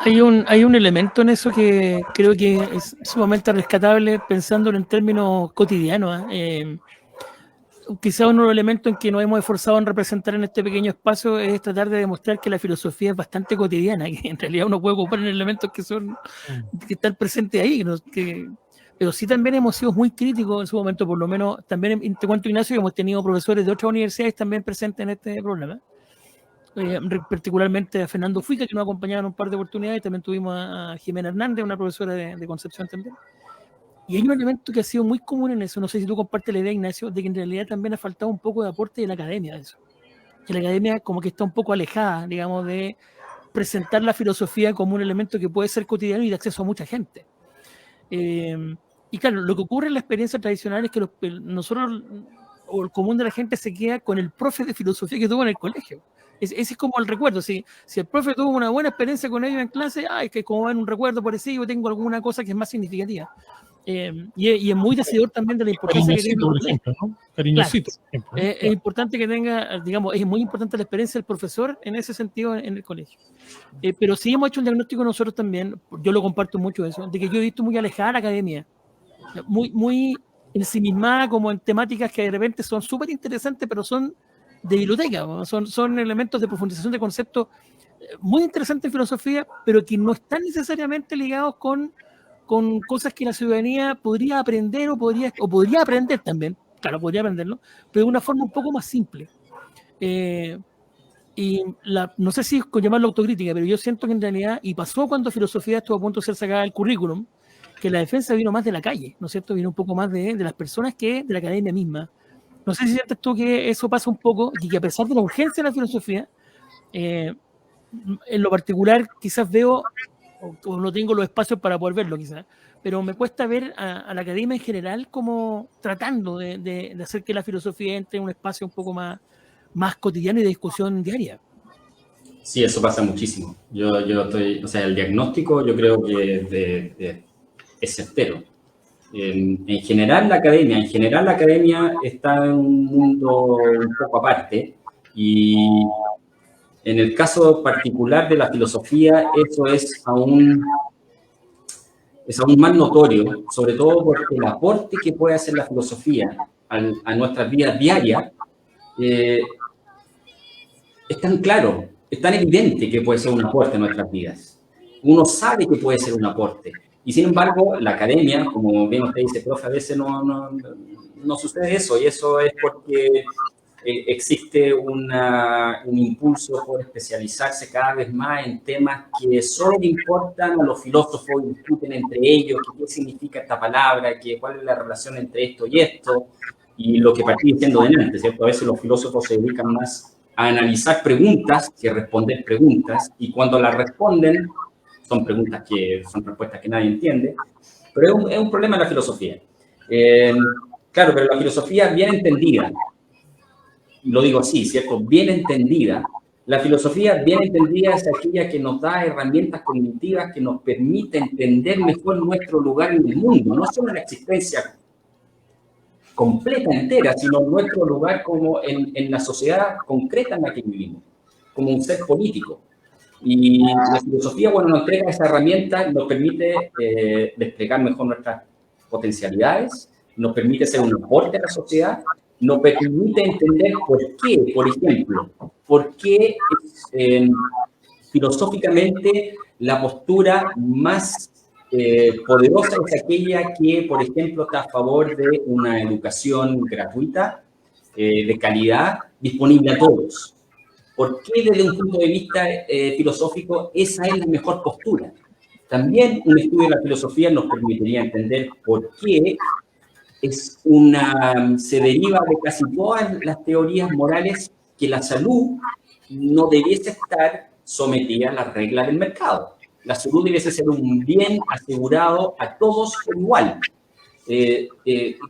Hay un elemento en eso que creo que es sumamente rescatable pensándolo en términos cotidianos. Quizá uno de los elementos en que nos hemos esforzado en representar en este pequeño espacio es tratar de demostrar que la filosofía es bastante cotidiana, que en realidad uno puede ocupar en elementos que están presentes ahí, pero sí también hemos sido muy críticos en su momento, por lo menos también te cuento, Ignacio, que hemos tenido profesores de otras universidades también presentes en este problema, particularmente a Fernando Fuica, que nos acompañaba en un par de oportunidades, y también tuvimos a Jimena Hernández, una profesora de Concepción también. Y hay un elemento que ha sido muy común en eso, no sé si tú compartes la idea, Ignacio, de que en realidad también ha faltado un poco de aporte de la academia de eso. Que la academia como que está un poco alejada, digamos, de presentar la filosofía como un elemento que puede ser cotidiano y de acceso a mucha gente. Y claro, lo que ocurre en la experiencia tradicional es que nosotros, o el común de la gente, se queda con el profe de filosofía que tuvo en el colegio. Ese es como el recuerdo. Si el profe tuvo una buena experiencia con ellos en clase, es que como en un recuerdo parecido, tengo alguna cosa que es más significativa. Y es muy decidor también de la importancia que tenga, por ejemplo, ¿no? Cariñosito, claro. por ejemplo, ¿no? Es importante que tenga, digamos, es muy importante la experiencia del profesor en ese sentido en el colegio. Pero sí hemos hecho un diagnóstico nosotros también, yo lo comparto mucho eso, de que yo he visto muy alejada la academia, muy ensimismada como en temáticas que de repente son súper interesantes, pero son de biblioteca, ¿no? Son elementos de profundización de conceptos muy interesantes en filosofía, pero que no están necesariamente ligados con cosas que la ciudadanía podría aprender o podría aprender también, claro, podría aprenderlo, pero de una forma un poco más simple. Y no sé si es con llamarlo autocrítica, pero yo siento que en realidad, y pasó cuando filosofía estuvo a punto de ser sacada del currículum, que la defensa vino más de la calle, ¿no es cierto? Vino un poco más de las personas que de la academia misma. No sé si sientes tú que eso pasa un poco, y que a pesar de la urgencia de la filosofía, en lo particular quizás veo, o no tengo los espacios para poder verlo quizás, pero me cuesta ver a la academia en general como tratando de hacer que la filosofía entre en un espacio un poco más cotidiano y de discusión diaria. Sí, eso pasa muchísimo. Yo estoy, o sea, el diagnóstico yo creo que es certero. En general la academia está en un mundo un poco aparte y en el caso particular de la filosofía eso es aún más notorio, sobre todo porque el aporte que puede hacer la filosofía a nuestras vidas diarias es tan claro, es tan evidente que puede ser un aporte a nuestras vidas. Uno sabe que puede ser un aporte. Y sin embargo, la academia, como bien usted dice, profe, a veces no sucede eso. Y eso es porque existe un impulso por especializarse cada vez más en temas que solo le importan a los filósofos y discuten entre ellos qué significa esta palabra, cuál es la relación entre esto y esto. Y lo que partí diciendo delante, ¿cierto? A veces los filósofos se dedican más a analizar preguntas que responder preguntas, y cuando las responden, son preguntas que son respuestas que nadie entiende, pero es un problema de la filosofía. Claro, pero la filosofía bien entendida, lo digo así, ¿cierto? Bien entendida, la filosofía bien entendida es aquella que nos da herramientas cognitivas que nos permite entender mejor nuestro lugar en el mundo, no solo en la existencia completa, entera, sino nuestro lugar como en la sociedad concreta en la que vivimos, como un ser político. Y la filosofía, bueno, nos entrega esa herramienta, nos permite desplegar mejor nuestras potencialidades, nos permite ser un aporte a la sociedad, nos permite entender por qué, por ejemplo, por qué filosóficamente la postura más poderosa es aquella que, por ejemplo, está a favor de una educación gratuita, de calidad, disponible a todos. ¿Por qué desde un punto de vista filosófico esa es la mejor postura? También un estudio de la filosofía nos permitiría entender por qué se deriva de casi todas las teorías morales que la salud no debiese estar sometida a las reglas del mercado. La salud debiese ser un bien asegurado a todos por igual.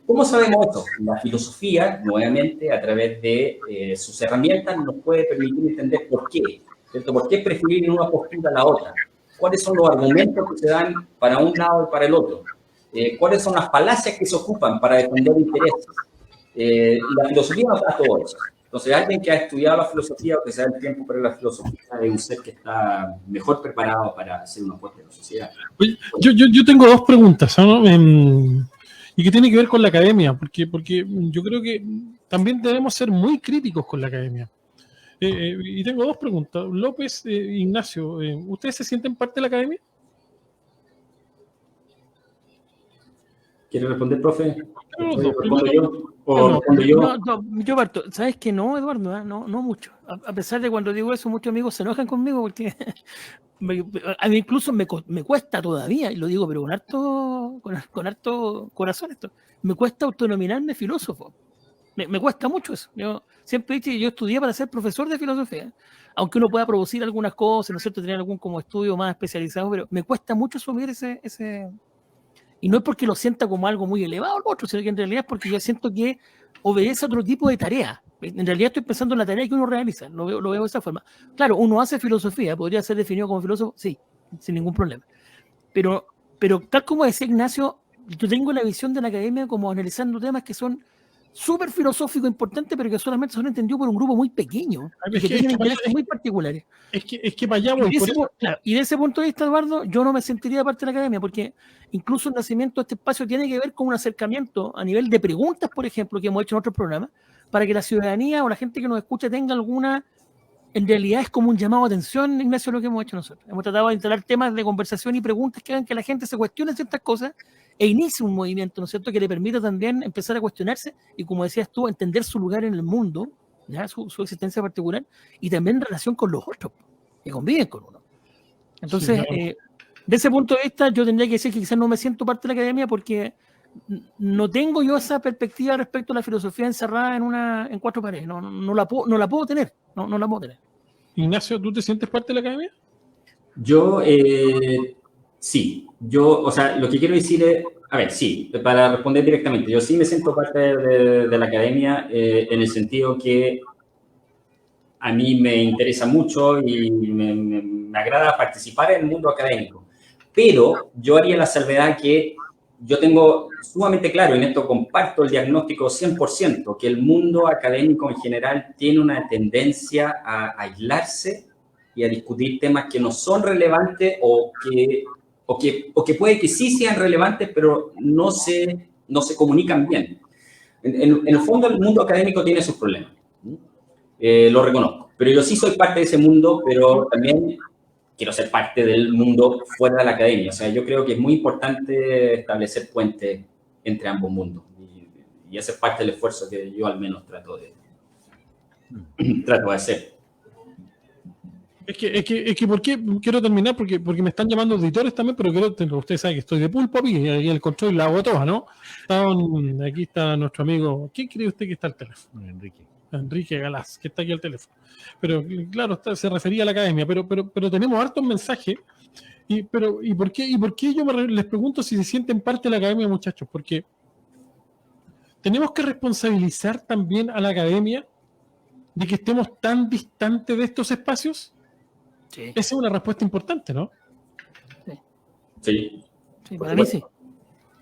¿Cómo sabemos esto? La filosofía, nuevamente, a través de sus herramientas, nos puede permitir entender por qué, ¿cierto? ¿Por qué preferir una postura a la otra? ¿Cuáles son los argumentos que se dan para un lado y para el otro? ¿Cuáles son las falacias que se ocupan para defender intereses? Y la filosofía nos da todo eso. Entonces, alguien que ha estudiado la filosofía o que se da el tiempo para la filosofía es un ser que está mejor preparado para hacer un aporte a la sociedad. Yo tengo dos preguntas, ¿no? Y que tiene que ver con la academia, porque yo creo que también debemos ser muy críticos con la academia. Y tengo dos preguntas. López, Ignacio, ¿ustedes se sienten parte de la academia? ¿Quiere responder, profe? ¿Respondo yo? Yo parto. ¿Sabes que no, Eduardo? No mucho. A pesar de cuando digo eso, muchos amigos se enojan conmigo porque a mí incluso me cuesta todavía, y lo digo, pero con harto corazón esto, me cuesta autonominarme filósofo. Me cuesta mucho eso. Yo siempre he dicho que yo estudié para ser profesor de filosofía, aunque uno pueda producir algunas cosas, ¿no es cierto?, tener algún como estudio más especializado, pero me cuesta mucho asumir ese. Y no es porque lo sienta como algo muy elevado al otro, sino que en realidad es porque yo siento que obedece a otro tipo de tarea. En realidad estoy pensando en la tarea que uno realiza, lo veo de esa forma. Claro, uno hace filosofía, podría ser definido como filósofo, sí, sin ningún problema. Pero tal como decía Ignacio, yo tengo la visión de la academia como analizando temas que son súper filosóficos, importantes, pero que solamente son entendidos por un grupo muy pequeño, que tienen intereses muy particulares. Es que para allá voy. Y de ese punto de vista, Eduardo, yo no me sentiría parte de la academia, porque incluso el nacimiento de este espacio tiene que ver con un acercamiento a nivel de preguntas, por ejemplo, que hemos hecho en otros programas, para que la ciudadanía o la gente que nos escucha tenga alguna. En realidad es como un llamado a atención, Ignacio, lo que hemos hecho nosotros. Hemos tratado de instalar temas de conversación y preguntas que hagan que la gente se cuestione ciertas cosas e inicie un movimiento, ¿no es cierto?, que le permita también empezar a cuestionarse y, como decías tú, entender su lugar en el mundo ya su existencia particular, y también en relación con los otros que conviven con uno. Entonces, Sí, claro. de ese punto de vista, yo tendría que decir que quizás no me siento parte de la academia porque no tengo yo esa perspectiva respecto a la filosofía encerrada en cuatro paredes. No la puedo tener. No la puedo tener. Ignacio, ¿tú te sientes parte de la academia? Yo, sí, o sea, lo que quiero decir es, a ver, sí, para responder directamente, yo sí me siento parte de la academia en el sentido que a mí me interesa mucho y me agrada participar en el mundo académico, pero yo haría la salvedad que yo tengo sumamente claro, y en esto comparto el diagnóstico 100%, que el mundo académico en general tiene una tendencia a aislarse y a discutir temas que no son relevantes o que puede que sí sean relevantes, pero no se comunican bien. En el fondo, el mundo académico tiene sus problemas. Lo reconozco. Pero yo sí soy parte de ese mundo, pero también quiero ser parte del mundo fuera de la academia. O sea, yo creo que es muy importante establecer puentes entre ambos mundos. Y ese es parte del esfuerzo que yo al menos trato de hacer. Es que ¿por qué quiero terminar? Porque me están llamando auditores también, pero ustedes saben que estoy de pulpo y el control la hago toda, ¿no? Aquí está nuestro amigo. ¿Quién cree usted que está al teléfono? Enrique Galás, que está aquí al teléfono. Pero claro, se refería a la academia, pero tenemos hartos mensajes. ¿Y por qué yo les pregunto si se sienten parte de la academia, muchachos? Porque tenemos que responsabilizar también a la academia de que estemos tan distantes de estos espacios. Sí. Esa es una respuesta importante, ¿no? Sí. Sí, para mí sí.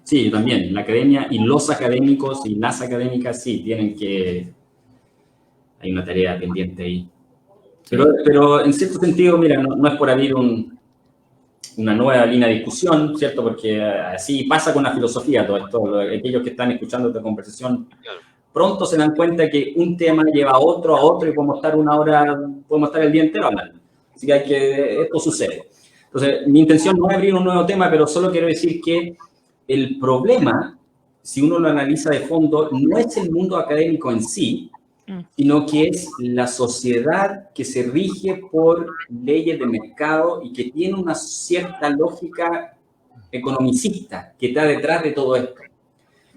Sí, yo también. La academia y los académicos y las académicas sí tienen que... Hay una tarea pendiente ahí. Pero en cierto sentido, mira, no es por abrir una nueva línea de discusión, ¿cierto? Porque así pasa con la filosofía todo esto. Aquellos que están escuchando esta conversación pronto se dan cuenta que un tema lleva a otro y podemos estar una hora, podemos estar el día entero hablando. Así que esto sucede. Entonces, mi intención no es abrir un nuevo tema, pero solo quiero decir que el problema, si uno lo analiza de fondo, no es el mundo académico en sí, sino que es la sociedad que se rige por leyes de mercado y que tiene una cierta lógica economicista que está detrás de todo esto.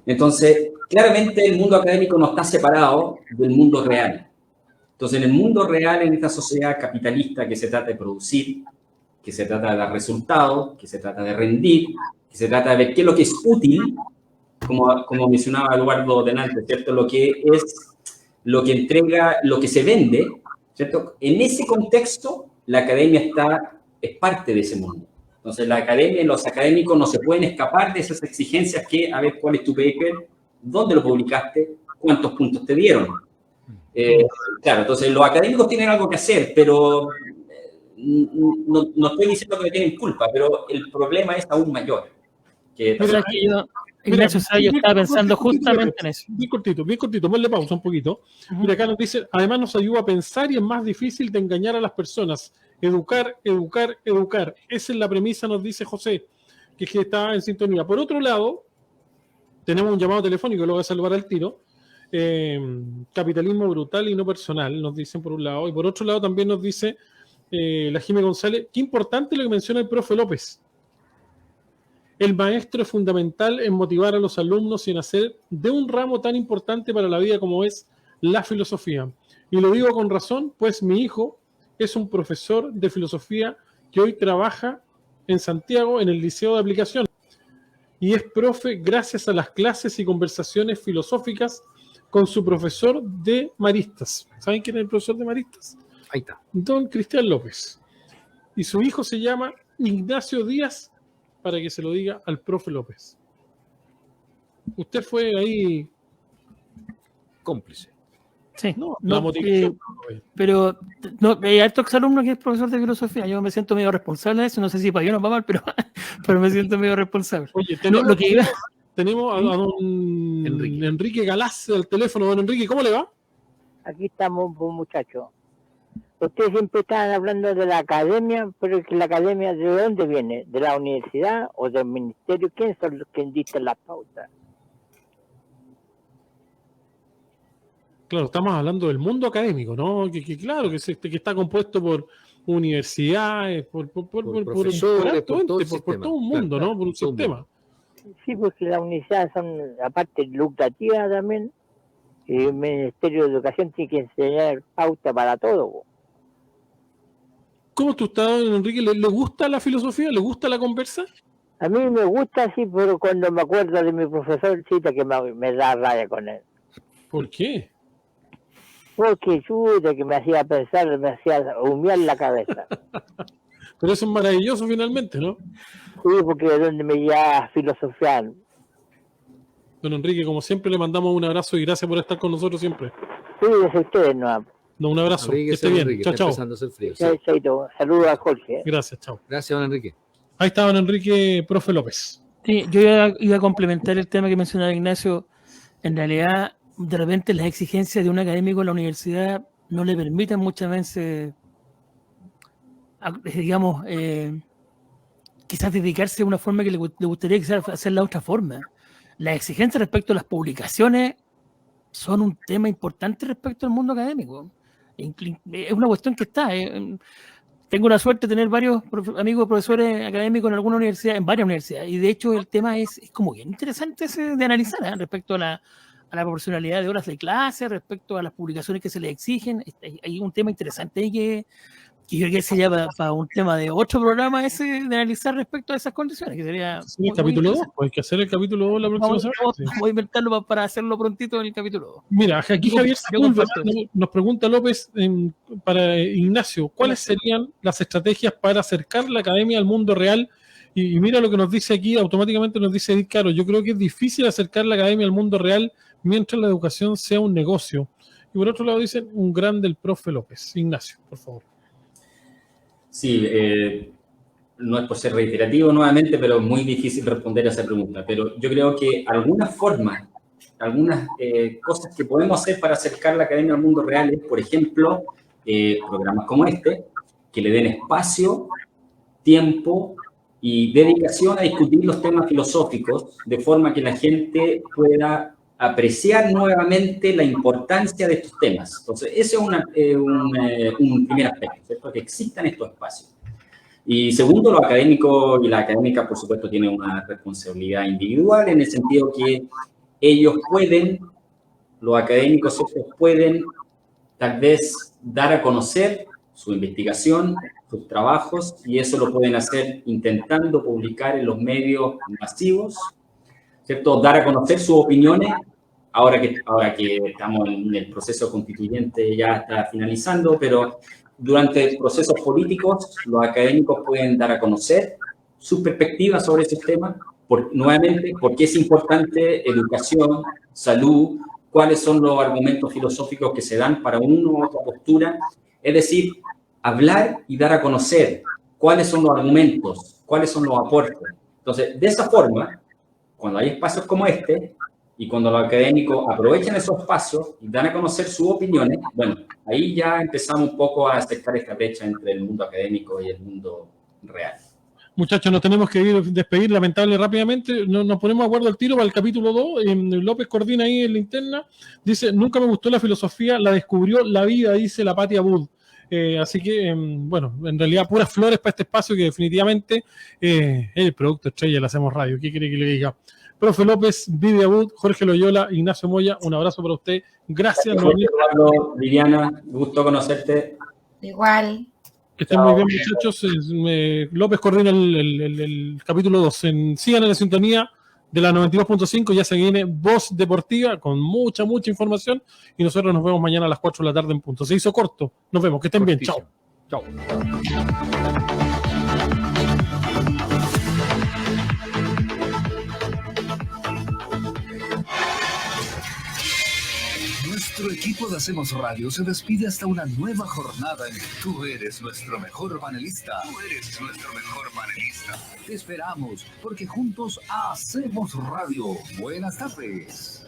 Entonces, claramente el mundo académico no está separado del mundo real. Entonces, en el mundo real, en esta sociedad capitalista que se trata de producir, que se trata de dar resultados, que se trata de rendir, que se trata de ver qué es lo que es útil, como mencionaba Eduardo delante, ¿cierto? Lo que es lo que entrega, lo que se vende, ¿cierto? En ese contexto, la academia es parte de ese mundo. Entonces, la academia y los académicos no se pueden escapar de esas exigencias que, a ver, ¿cuál es tu paper? ¿Dónde lo publicaste? ¿Cuántos puntos te dieron? Claro, entonces los académicos tienen algo que hacer, pero no estoy diciendo que no tienen culpa, pero el problema es aún mayor. Ignacio, yo estaba pensando justamente en eso. Bien cortito, ponle pausa un poquito. Mira, acá nos dice, además nos ayuda a pensar y es más difícil de engañar a las personas. Educar. Esa es la premisa, nos dice José, que está en sintonía. Por otro lado, tenemos un llamado telefónico, lo voy a salvar al tiro. Capitalismo brutal y no personal, nos dicen por un lado. Y por otro lado también nos dice la Jimé González, qué importante lo que menciona el profe López. El maestro es fundamental en motivar a los alumnos y en hacer de un ramo tan importante para la vida como es la filosofía. Y lo digo con razón, pues mi hijo es un profesor de filosofía que hoy trabaja en Santiago en el Liceo de Aplicación. Y es profe gracias a las clases y conversaciones filosóficas con su profesor de Maristas. ¿Saben quién es el profesor de Maristas? Ahí está. Don Cristian López. Y su hijo se llama Ignacio Díaz, para que se lo diga al profe López. Usted fue ahí cómplice. Sí, la motivación. Pero hay harto exalumno que es profesor de filosofía. Yo me siento medio responsable de eso. No sé si para yo no va mal, pero me siento medio responsable. Oye, tenemos a don Enrique Galás al teléfono. Don Enrique, ¿cómo le va? Aquí estamos, muchachos. Ustedes siempre están hablando de la academia, pero que la academia, ¿de dónde viene? ¿De la universidad o del ministerio? ¿Quiénes son los que dictan las pautas? Claro, estamos hablando del mundo académico, ¿no? Claro, que está compuesto por universidades, por profesores, por todo un mundo, claro, ¿no? Por un sistema. Sí, porque las universidades son, aparte, lucrativas también, y el Ministerio de Educación tiene que enseñar pauta para todo. Po. ¿Cómo tú estás, Enrique? ¿Le gusta la filosofía? ¿Le gusta la conversa? A mí me gusta, sí, pero cuando me acuerdo de mi profesorcita que me da raya con él. ¿Por qué? Porque chuta, que me hacía pensar, me hacía humear la cabeza. Pero eso es maravilloso finalmente, ¿no? Sí, porque es donde me lleva a filosofiar. Don Enrique, como siempre, le mandamos un abrazo y gracias por estar con nosotros siempre. Sí, es ustedes, no. No, un abrazo. Enrique, que esté bien. Enrique, Chao, está chao. empezando a hacer frío. Sí. Saludos a Jorge. Gracias, chao. Gracias, don Enrique. Ahí está don Enrique, profe López. Sí, yo iba a complementar el tema que mencionaba Ignacio. En realidad, de repente las exigencias de un académico en la universidad no le permiten muchas veces, digamos, quizás dedicarse de una forma que le gustaría quizás hacerla de otra forma. Las exigencias respecto a las publicaciones son un tema importante respecto al mundo académico. Es una cuestión que está. Tengo la suerte de tener varios amigos profesores académicos en alguna universidad, en varias universidades, y de hecho el tema es como bien interesante de analizar respecto a la proporcionalidad de horas de clase, respecto a las publicaciones que se les exigen. Hay un tema interesante ahí que yo creo que sería para un tema de otro programa ese de analizar respecto a esas condiciones, que sería... Sí, el capítulo 2, hay que hacer el capítulo 2 la próxima semana. Voy a inventarlo para hacerlo prontito en el capítulo 2. Mira, aquí Javier Sepúlveda nos pregunta López, para Ignacio, ¿cuáles serían las estrategias para acercar la academia al mundo real? Y mira lo que nos dice aquí, automáticamente nos dice Edith Caro, yo creo que es difícil acercar la academia al mundo real mientras la educación sea un negocio. Y por otro lado dicen, un grande el profe López. Ignacio, por favor. Sí, no es por ser reiterativo nuevamente, pero es muy difícil responder a esa pregunta. Pero yo creo que algunas formas, algunas cosas que podemos hacer para acercar la academia al mundo real es, por ejemplo, programas como este, que le den espacio, tiempo y dedicación a discutir los temas filosóficos, de forma que la gente pueda apreciar nuevamente la importancia de estos temas. Entonces, ese es un primer aspecto, ¿cierto? Que existan estos espacios. Y segundo, los académicos y la académica, por supuesto, tienen una responsabilidad individual en el sentido que ellos pueden, los académicos pueden tal vez dar a conocer su investigación, sus trabajos, y eso lo pueden hacer intentando publicar en los medios masivos, ¿cierto? Dar a conocer sus opiniones. Ahora que estamos en el proceso constituyente, ya está finalizando, pero durante procesos políticos, los académicos pueden dar a conocer sus perspectivas sobre esos temas, nuevamente, por qué es importante educación, salud, cuáles son los argumentos filosóficos que se dan para una u otra postura, es decir, hablar y dar a conocer cuáles son los argumentos, cuáles son los aportes. Entonces, de esa forma, cuando hay espacios como este, y cuando los académicos aprovechan esos espacios y dan a conocer sus opiniones, bueno, ahí ya empezamos un poco a acercar esta brecha entre el mundo académico y el mundo real. Muchachos, nos tenemos que despedir rápidamente. Nos ponemos de acuerdo al tiro para el capítulo 2. López coordina ahí en la interna. Dice, nunca me gustó la filosofía, la descubrió la vida, dice la Patia Bud. Así que, bueno, en realidad puras flores para este espacio que definitivamente es el producto estrella de la Hacemos Radio. ¿Qué quiere que le diga? Profe López, Vivi Abud, Jorge Loyola, Ignacio Moya, un abrazo para usted. Gracias. Eduardo, Viviana, gusto conocerte. Igual. Que estén muy bien, muchachos. López coordina el capítulo 2. Sigan en la sintonía de la 92.5. Ya se viene Voz Deportiva con mucha información. Y nosotros nos vemos mañana a las 4 de la tarde en punto. Se hizo corto. Nos vemos. Que estén bien. Chao. Chao. Nuestro equipo de Hacemos Radio se despide hasta una nueva jornada en que tú eres nuestro mejor panelista. Tú eres nuestro mejor panelista. Te esperamos porque juntos hacemos radio. Buenas tardes.